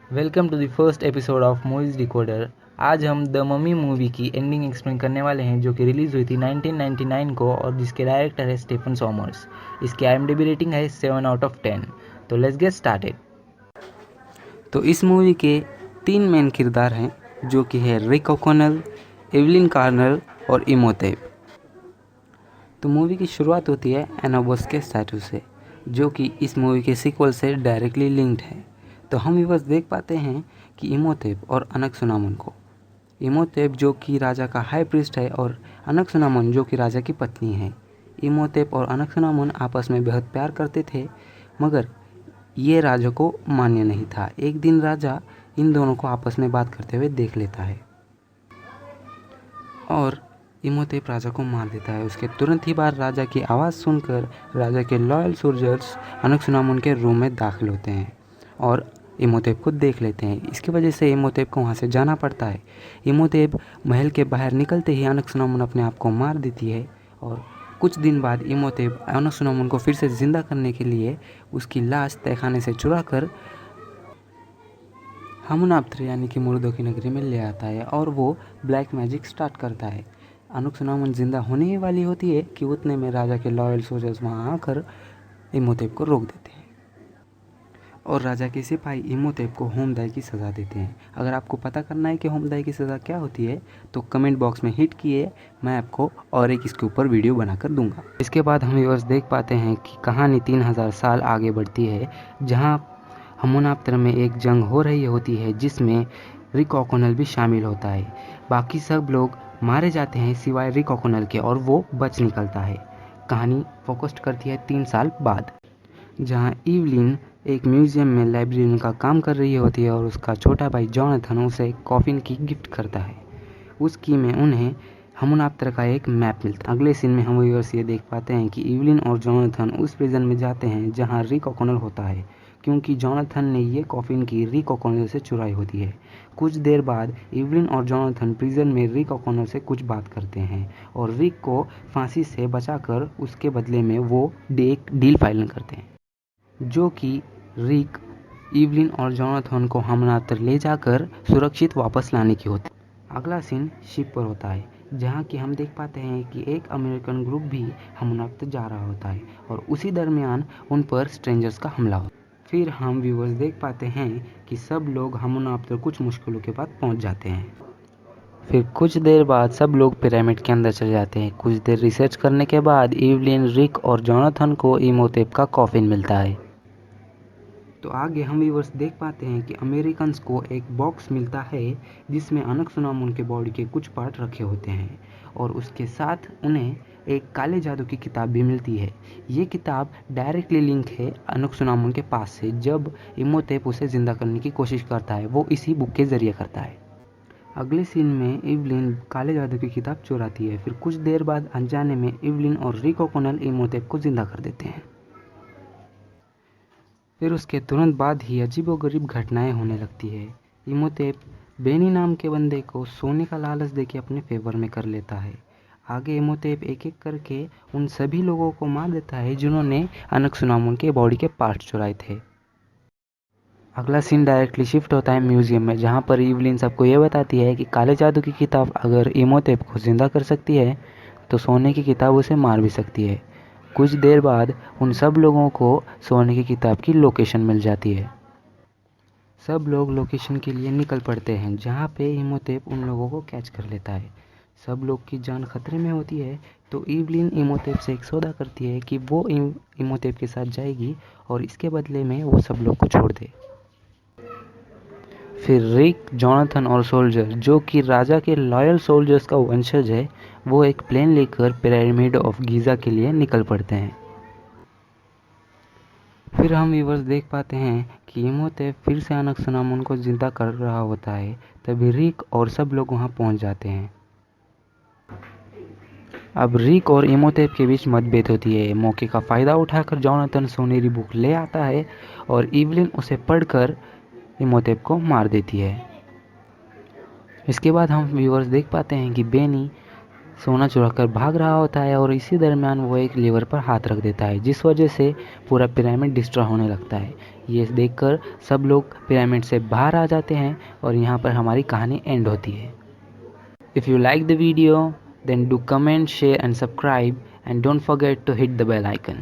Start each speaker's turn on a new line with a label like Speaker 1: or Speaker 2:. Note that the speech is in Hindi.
Speaker 1: Welcome to the first episode of movies decoder. आज हम द मम्मी मूवी की एंडिंग एक्सप्लेन करने वाले हैं, जो कि रिलीज़ हुई थी 1999 को और जिसके डायरेक्टर है स्टीफन सॉमर्स। इसकी IMDb रेटिंग है 7 आउट ऑफ 10। तो लेट्स गेट स्टार्टेड।
Speaker 2: तो इस मूवी के 3 मेन किरदार हैं, जो कि है रिक ओकॉनेल, एवलिन कार्नर और इमोटेप। तो मूवी की शुरुआत होती है एनाबॉस के स्टैचू से, जो कि इस मूवी के सीक्वल से डायरेक्टली लिंक्ड है। तो हम भी बस देख पाते हैं कि इमोटेप और अनकसुनामुन को, इमोटेप जो कि राजा का हाई प्रीस्ट है और अनकसुनामुन जो कि राजा की पत्नी है। इमोटेप और अनकसुनामुन आपस में बेहद प्यार करते थे, मगर ये राजा को मान्य नहीं था। एक दिन राजा इन दोनों को आपस में बात करते हुए देख लेता है और इमोटेप राजा को मार देता है। उसके तुरंत ही बाद राजा की आवाज़ सुनकर राजा के लॉयल सोल्जर्स अनकसुनामुन के रूम में दाखिल होते हैं और इमोटेप को देख लेते हैं। इसकी वजह से इमोटेप को वहाँ से जाना पड़ता है। इमोटेप महल के बाहर निकलते ही अनकसुनामुन अपने आप को मार देती है और कुछ दिन बाद इमोटेप अनकसुनामुन को फिर से ज़िंदा करने के लिए उसकी लाश तहखाने से चुरा कर हमुनाप्तर यानी कि मुर्दों की नगरी में ले आता है और वो ब्लैक मैजिक स्टार्ट करता है। अनकसुनामुन जिंदा होने ही वाली होती है कि उतने में राजा के लॉयल सोल्जर्स वहाँ आकर इमोटेप को रोक देते हैं और राजा के सिपाही इमोटेप को होमदाई की सज़ा देते हैं। अगर आपको पता करना है कि होमदाई की सज़ा क्या होती है तो कमेंट बॉक्स में हिट किए, मैं आपको और एक इसके ऊपर वीडियो बनाकर दूंगा। इसके बाद हम व्यूअर्स देख पाते हैं कि कहानी 3000 साल आगे बढ़ती है, जहाँ हमुनाप्तर में एक जंग हो रही होती है जिसमें रिक ओकॉनेल भी शामिल होता है। बाकी सब लोग मारे जाते हैं सिवाय रिक ओकॉनेल के और वो बच निकलता है। कहानी फोकस्ड करती है 3 साल बाद, जहाँ इवलिन एक म्यूजियम में लाइब्रेरियन का काम कर रही होती है और उसका छोटा भाई जॉनथन उसे एक कॉफिन की गिफ्ट करता है। उसकी में उन्हें हमुनाप्तर का एक मैप मिलता है। अगले सीन में हम व्यूअर्स ये देख पाते हैं कि इवलिन और जॉनथन उस प्रिजन में जाते हैं जहाँ रिक ओकॉनेल होता है, क्योंकि जॉनथन ने ये कॉफिन की रिक ओकॉनेल से चुराई होती है। कुछ देर बाद इवलिन और जॉनथन प्रिजन में रिक ओकॉनेल से कुछ बात करते हैं और रिक को फांसी से बचाकर उसके बदले में वो एक डील फाइनल करते हैं, जो कि रिक, इवलिन और जॉनथन को हमुनाप्तर ले जाकर सुरक्षित वापस लाने की होती है। अगला सीन शिप पर होता है, जहाँ कि हम देख पाते हैं कि एक अमेरिकन ग्रुप भी हमुनाप्तर जा रहा होता है और उसी दरमियान उन पर स्ट्रेंजर्स का हमला होता है। फिर हम व्यूअर्स देख पाते हैं कि सब लोग हमुनाप्तर कुछ मुश्किलों के बाद पहुंच जाते हैं। फिर कुछ देर बाद सब लोग पिरामिड के अंदर चले जाते हैं। कुछ देर रिसर्च करने के बाद इवलिन, रिक और जॉनथन को इमोटेप का कॉफिन मिलता है। तो आगे हम व्यूअर्स देख पाते हैं कि अमेरिकन्स को एक बॉक्स मिलता है जिसमें अनकसुनामुन के बॉडी के कुछ पार्ट रखे होते हैं और उसके साथ उन्हें एक काले जादू की किताब भी मिलती है। ये किताब डायरेक्टली लिंक है अनकसुनामुन के पास से। जब इमोटेप उसे ज़िंदा करने की कोशिश करता है वो इसी बुक के ज़रिए करता है। अगले सीन में इवलिन काले जादू की किताब चुराती है। फिर कुछ देर बाद अनजाने में इवलिन और रिक ओकॉनेल इमोटेप को ज़िंदा कर देते हैं। फिर उसके तुरंत बाद ही अजीबोगरीब घटनाएं होने लगती है। इमोटेप बेनी नाम के बंदे को सोने का लालच देके अपने फेवर में कर लेता है। आगे इमोटेप एक एक करके उन सभी लोगों को मार देता है जिन्होंने अनकसुनामुन के बॉडी के पार्ट्स चुराए थे। अगला सीन डायरेक्टली शिफ्ट होता है म्यूजियम में, जहाँ पर इवलिन सबको ये बताती है कि काले जादू की किताब अगर इमोटेप को जिंदा कर सकती है तो सोने की किताब उसे मार भी सकती है। कुछ देर बाद उन सब लोगों को सोने की किताब की लोकेशन मिल जाती है। सब लोग लोकेशन के लिए निकल पड़ते हैं, जहाँ पे इमोटेप उन लोगों को कैच कर लेता है। सब लोग की जान खतरे में होती है तो इवलिन इमोटेप से एक सौदा करती है कि वो इमोटेप के साथ जाएगी और इसके बदले में वो सब लोग को छोड़ दे। फिर रिक, जॉनथन और सोल्जर, जो कि राजा के लॉयल सोल्जर्स का वंशज है, वो एक प्लेन लेकर पिरामिड ऑफ गीज़ा के लिए निकल पड़ते हैं। फिर हम व्यूअर्स देख पाते हैं कि इमोटेप फिर से अनकसुनामुन को जिंदा कर रहा होता है। तभी रिक और सब लोग वहां पहुंच जाते हैं। अब रिक और इमोटेप के बीच मतभेद होती है। मौके का फ़ायदा उठाकर जॉनथन सोनेरी बुक ले आता है और इवलिन उसे पढ़कर इमोटेप को मार देती है। इसके बाद हम व्यूअर्स देख पाते हैं कि बेनी सोना चुराकर भाग रहा होता है और इसी दरमियान वो एक लीवर पर हाथ रख देता है, जिस वजह से पूरा पिरामिड डिस्ट्रॉय होने लगता है। ये देखकर सब लोग पिरामिड से बाहर आ जाते हैं और यहाँ पर हमारी कहानी एंड होती है। If you like the video then do comment, share and subscribe, and don't forget to hit the bell icon.